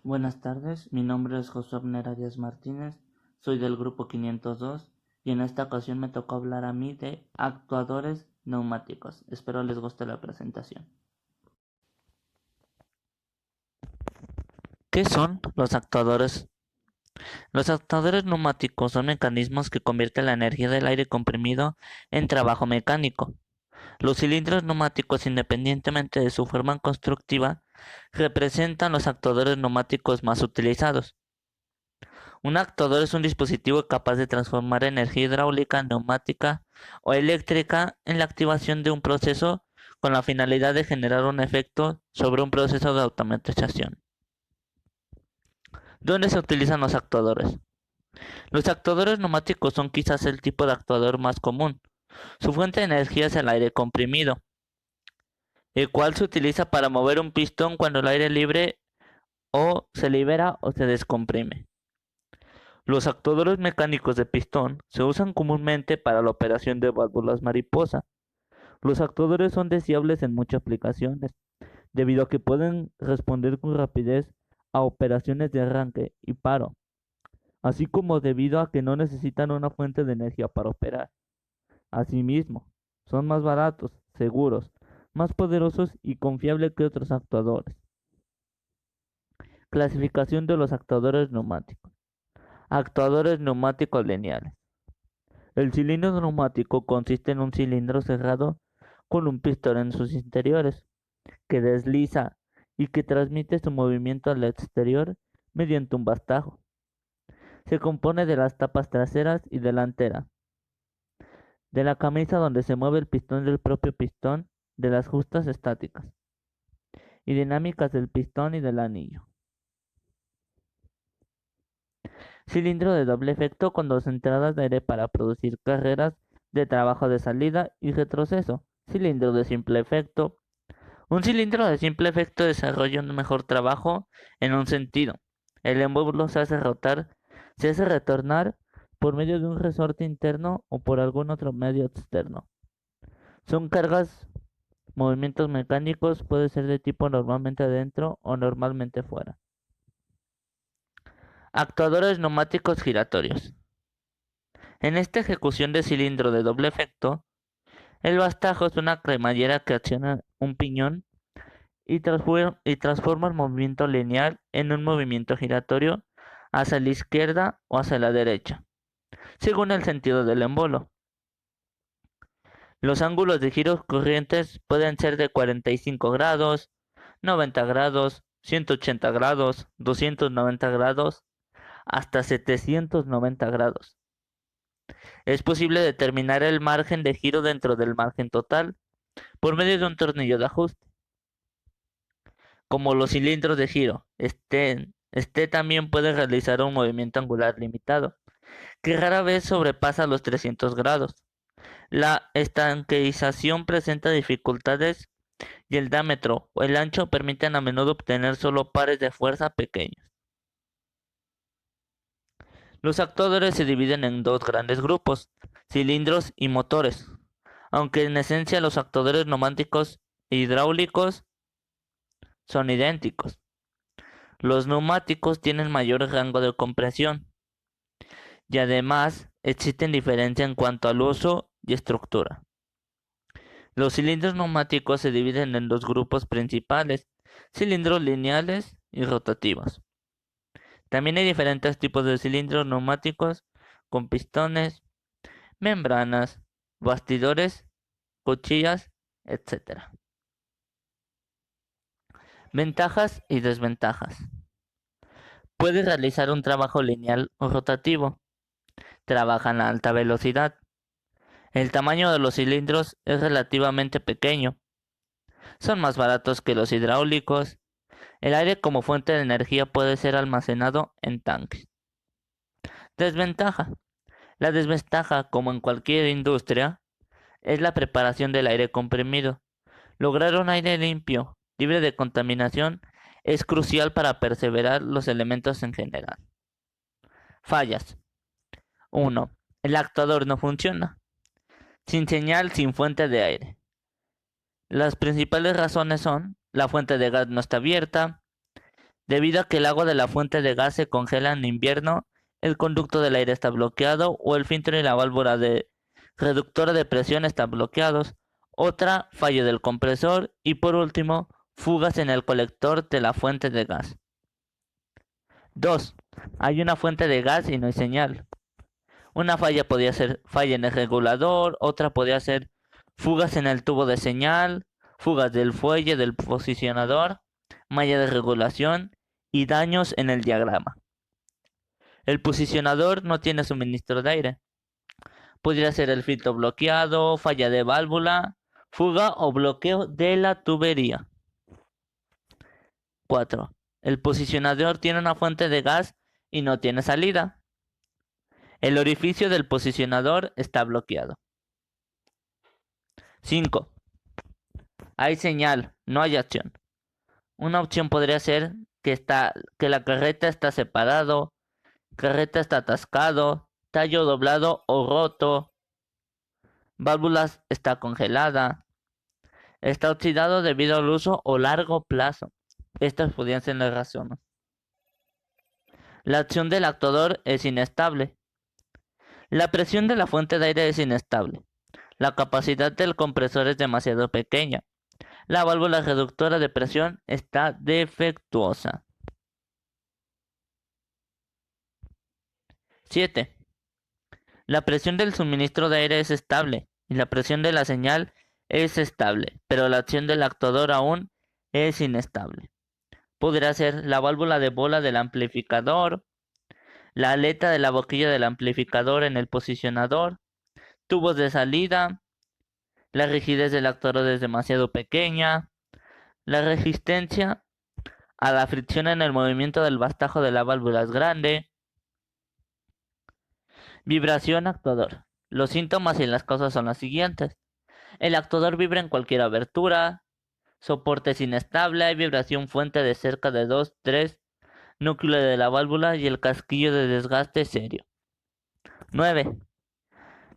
Buenas tardes, mi nombre es Josué Abner Arias Martínez, soy del grupo 502 y en esta ocasión me tocó hablar a mí de actuadores neumáticos. Espero les guste la presentación. ¿Qué son los actuadores? Los actuadores neumáticos son mecanismos que convierten la energía del aire comprimido en trabajo mecánico. Los cilindros neumáticos, independientemente de su forma constructiva, representan los actuadores neumáticos más utilizados. Un actuador es un dispositivo capaz de transformar energía hidráulica, neumática o eléctrica en la activación de un proceso con la finalidad de generar un efecto sobre un proceso de automatización. ¿Dónde se utilizan los actuadores? Los actuadores neumáticos son quizás el tipo de actuador más común. Su fuente de energía es el aire comprimido, el cual se utiliza para mover un pistón cuando el aire libre o se libera o se descomprime. Los actuadores mecánicos de pistón se usan comúnmente para la operación de válvulas mariposa. Los actuadores son deseables en muchas aplicaciones, debido a que pueden responder con rapidez a operaciones de arranque y paro, así como debido a que no necesitan una fuente de energía para operar. Asimismo, son más baratos, seguros, más poderosos y confiables que otros actuadores. Clasificación de los actuadores neumáticos. Actuadores neumáticos lineales. El cilindro neumático consiste en un cilindro cerrado con un pistón en sus interiores, que desliza y que transmite su movimiento al exterior mediante un bastajo. Se compone de las tapas traseras y delantera, de la camisa donde se mueve el pistón del propio pistón, de las justas estáticas y dinámicas del pistón y del anillo. Cilindro de doble efecto con dos entradas de aire para producir carreras de trabajo de salida y retroceso. Cilindro de simple efecto. Un cilindro de simple efecto desarrolla un mejor trabajo en un sentido. El émbolo se hace retornar por medio de un resorte interno o por algún otro medio externo. Son cargas, movimientos mecánicos, puede ser de tipo normalmente adentro o normalmente fuera. Actuadores neumáticos giratorios. En esta ejecución de cilindro de doble efecto, el bastajo es una cremallera que acciona un piñón y transforma el movimiento lineal en un movimiento giratorio hacia la izquierda o hacia la derecha, según el sentido del embolo. Los ángulos de giros corrientes pueden ser de 45 grados, 90 grados, 180 grados, 290 grados, hasta 790 grados. Es posible determinar el margen de giro dentro del margen total por medio de un tornillo de ajuste. Como los cilindros de giro, este también puede realizar un movimiento angular limitado, que rara vez sobrepasa los 300 grados. La estanqueización presenta dificultades y el diámetro o el ancho permiten a menudo obtener solo pares de fuerza pequeños. Los actuadores se dividen en dos grandes grupos, cilindros y motores, aunque en esencia los actuadores neumáticos e hidráulicos son idénticos. Los neumáticos tienen mayor rango de compresión y además existen diferencias en cuanto al uso y estructura. Los cilindros neumáticos se dividen en dos grupos principales, cilindros lineales y rotativos. También hay diferentes tipos de cilindros neumáticos con pistones, membranas, bastidores, cuchillas, etc. Ventajas y desventajas. Puede realizar un trabajo lineal o rotativo. Trabajan a alta velocidad. El tamaño de los cilindros es relativamente pequeño. Son más baratos que los hidráulicos. El aire como fuente de energía puede ser almacenado en tanques. Desventaja. La desventaja, como en cualquier industria, es la preparación del aire comprimido. Lograr un aire limpio, libre de contaminación, es crucial para perseverar los elementos en general. Fallas. 1. El actuador no funciona. Sin señal, sin fuente de aire. Las principales razones son: la fuente de gas no está abierta, Debido a que el agua de la fuente de gas se congela en invierno, el conducto del aire está bloqueado o el filtro y la válvula de reductora de presión están bloqueados. Otra, fallo del compresor. Y por último, fugas en el colector de la fuente de gas. 2. Hay una fuente de gas y no hay señal. Una falla podría ser falla en el regulador, otra podría ser fugas en el tubo de señal, fugas del fuelle del posicionador, malla de regulación y daños en el diagrama. El posicionador no tiene suministro de aire. Podría ser el filtro bloqueado, falla de válvula, fuga o bloqueo de la tubería. 4. El posicionador tiene una fuente de gas y no tiene salida. El orificio del posicionador está bloqueado. 5. Hay señal, no hay acción. Una opción podría ser que la carreta está separado, carreta está atascado, tallo doblado o roto, válvulas está congelada, está oxidado debido al uso o largo plazo. Estas podrían ser las razones. La acción del actuador es inestable. La presión de la fuente de aire es inestable. La capacidad del compresor es demasiado pequeña. La válvula reductora de presión está defectuosa. 7. La presión del suministro de aire es estable y la presión de la señal es estable, pero la acción del actuador aún es inestable. Podría ser la válvula de bola del amplificador, la aleta de la boquilla del amplificador en el posicionador, tubos de salida, la rigidez del actuador es demasiado pequeña, la resistencia a la fricción en el movimiento del bastajo de la válvula es grande. Vibración actuador. Los síntomas y las causas son las siguientes. El actuador vibra en cualquier abertura, soporte es inestable, hay vibración fuente de cerca de 2-3, núcleo de la válvula y el casquillo de desgaste serio. 9.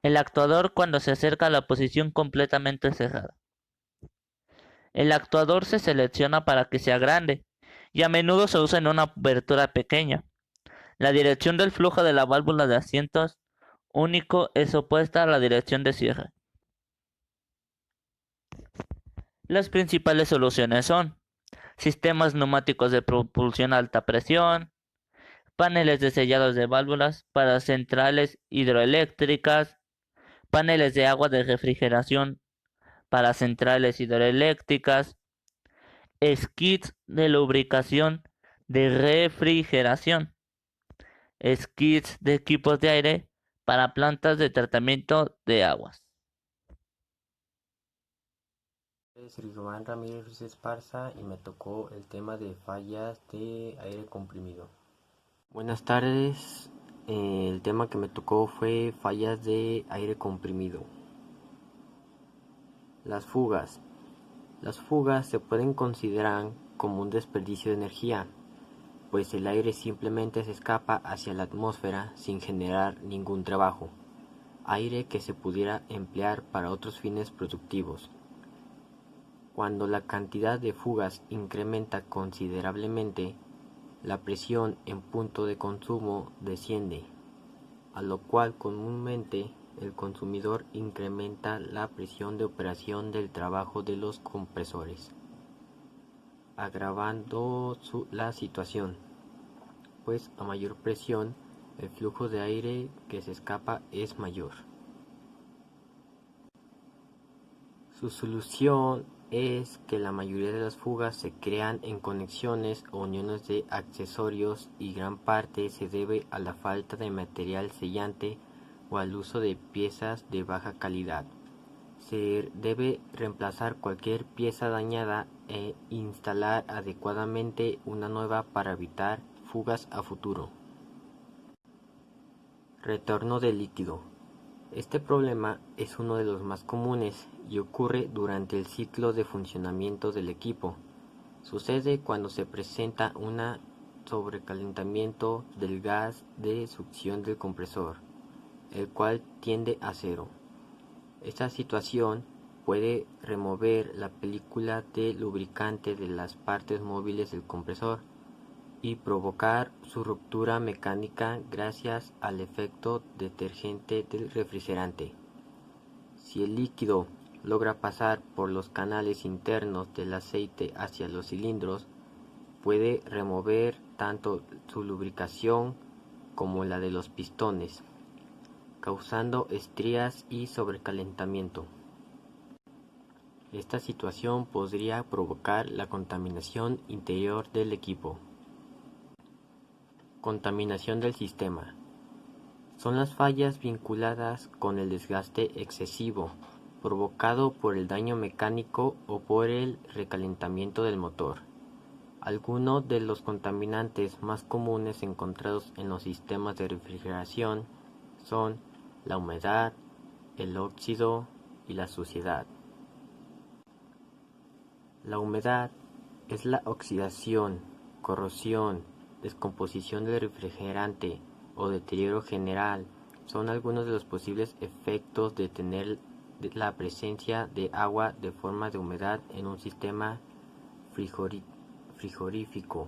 El actuador cuando se acerca a la posición completamente cerrada. El actuador se selecciona para que sea grande y a menudo se usa en una abertura pequeña. La dirección del flujo de la válvula de asientos único es opuesta a la dirección de cierre. Las principales soluciones son sistemas neumáticos de propulsión a alta presión, paneles de sellados de válvulas para centrales hidroeléctricas, paneles de agua de refrigeración para centrales hidroeléctricas, skids de lubricación de refrigeración, skids de equipos de aire para plantas de tratamiento de aguas. Soy Román Ramírez Ruiz Esparza y me tocó el tema de fallas de aire comprimido. Buenas tardes, el tema que me tocó fue fallas de aire comprimido. Las fugas. Las fugas se pueden considerar como un desperdicio de energía, pues el aire simplemente se escapa hacia la atmósfera sin generar ningún trabajo, aire que se pudiera emplear para otros fines productivos. Cuando la cantidad de fugas incrementa considerablemente, la presión en punto de consumo desciende, a lo cual comúnmente el consumidor incrementa la presión de operación del trabajo de los compresores, agravando la situación, pues a mayor presión el flujo de aire que se escapa es mayor. Su solución es que la mayoría de las fugas se crean en conexiones o uniones de accesorios y gran parte se debe a la falta de material sellante o al uso de piezas de baja calidad. Se debe reemplazar cualquier pieza dañada e instalar adecuadamente una nueva para evitar fugas a futuro. Retorno de líquido. Este problema es uno de los más comunes y ocurre durante el ciclo de funcionamiento del equipo. Sucede cuando se presenta un sobrecalentamiento del gas de succión del compresor, el cual tiende a cero. Esta situación puede remover la película de lubricante de las partes móviles del compresor, y provocar su ruptura mecánica gracias al efecto detergente del refrigerante. Si el líquido logra pasar por los canales internos del aceite hacia los cilindros, puede remover tanto su lubricación como la de los pistones, causando estrías y sobrecalentamiento. Esta situación podría provocar la contaminación interior del equipo. Contaminación del sistema. Son las fallas vinculadas con el desgaste excesivo, provocado por el daño mecánico o por el recalentamiento del motor. Algunos de los contaminantes más comunes encontrados en los sistemas de refrigeración son la humedad, el óxido y la suciedad. La humedad es la oxidación, corrosión, descomposición del refrigerante o deterioro general. Son algunos de los posibles efectos de tener la presencia de agua de forma de humedad en un sistema frigorífico.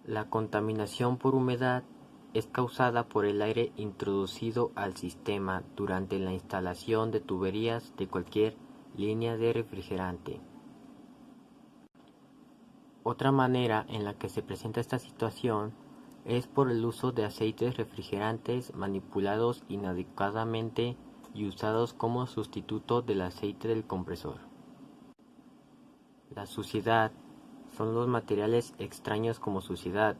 La contaminación por humedad es causada por el aire introducido al sistema durante la instalación de tuberías de cualquier línea de refrigerante. Otra manera en la que se presenta esta situación es por el uso de aceites refrigerantes manipulados inadecuadamente y usados como sustituto del aceite del compresor. La suciedad son los materiales extraños como suciedad,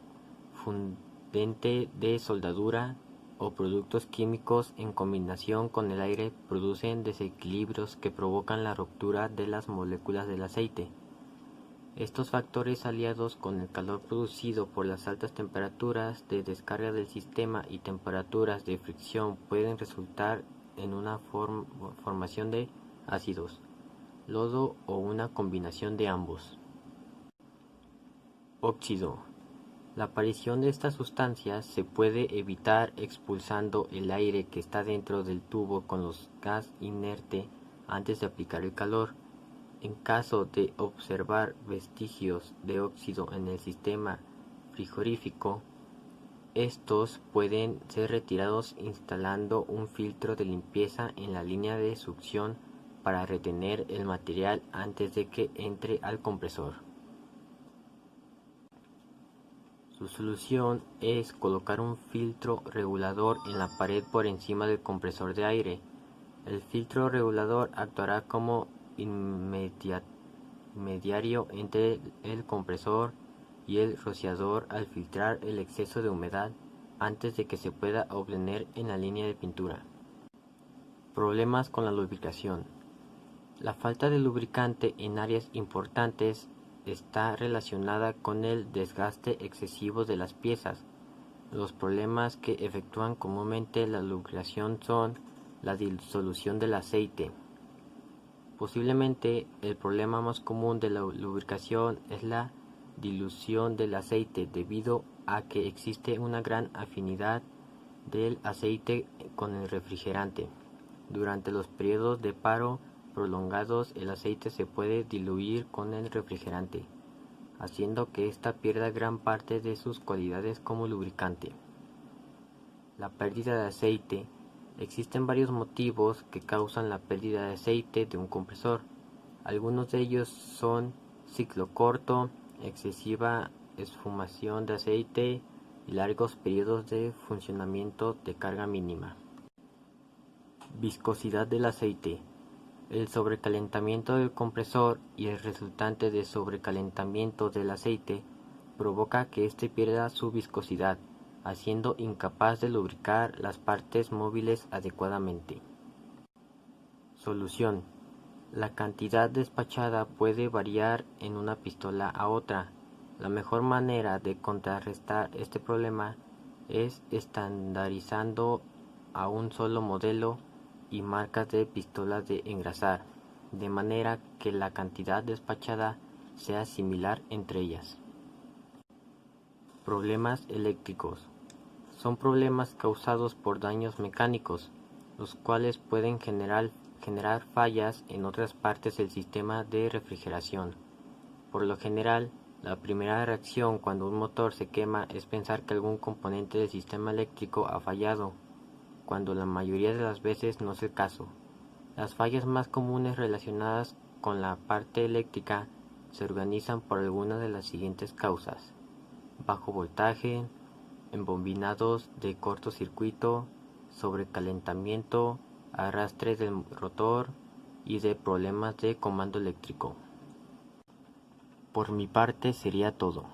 fundente de soldadura o productos químicos en combinación con el aire producen desequilibrios que provocan la ruptura de las moléculas del aceite. Estos factores aliados con el calor producido por las altas temperaturas de descarga del sistema y temperaturas de fricción pueden resultar en una formación de ácidos, lodo o una combinación de ambos. Óxido. La aparición de estas sustancias se puede evitar expulsando el aire que está dentro del tubo con los gas inerte antes de aplicar el calor. En caso de observar vestigios de óxido en el sistema frigorífico, estos pueden ser retirados instalando un filtro de limpieza en la línea de succión para retener el material antes de que entre al compresor. Su solución es colocar un filtro regulador en la pared por encima del compresor de aire. El filtro regulador actuará como intermediario entre el compresor y el rociador al filtrar el exceso de humedad antes de que se pueda obtener en la línea de pintura. Problemas con la lubricación. La falta de lubricante en áreas importantes está relacionada con el desgaste excesivo de las piezas. Los problemas que efectúan comúnmente la lubricación son la disolución del aceite. Posiblemente el problema más común de la lubricación es la dilución del aceite debido a que existe una gran afinidad del aceite con el refrigerante. Durante los periodos de paro prolongados el aceite se puede diluir con el refrigerante, haciendo que ésta pierda gran parte de sus cualidades como lubricante. La pérdida de aceite. Existen varios motivos que causan la pérdida de aceite de un compresor. Algunos de ellos son ciclo corto, excesiva esfumación de aceite y largos periodos de funcionamiento de carga mínima. Viscosidad del aceite. El sobrecalentamiento del compresor y el resultante de sobrecalentamiento del aceite provoca que éste pierda su viscosidad, haciendo incapaz de lubricar las partes móviles adecuadamente. Solución. La cantidad despachada puede variar en una pistola a otra. La mejor manera de contrarrestar este problema es estandarizando a un solo modelo y marcas de pistolas de engrasar, de manera que la cantidad despachada sea similar entre ellas. Problemas eléctricos. Son problemas causados por daños mecánicos, los cuales pueden generar fallas en otras partes del sistema de refrigeración. Por lo general, La primera reacción cuando un motor se quema es pensar que algún componente del sistema eléctrico ha fallado, cuando la mayoría de las veces no es el caso. Las fallas más comunes relacionadas con la parte eléctrica se organizan por alguna de las siguientes causas: bajo voltaje, embobinados de cortocircuito, sobrecalentamiento, arrastres del rotor y de problemas de comando eléctrico. Por mi parte sería todo.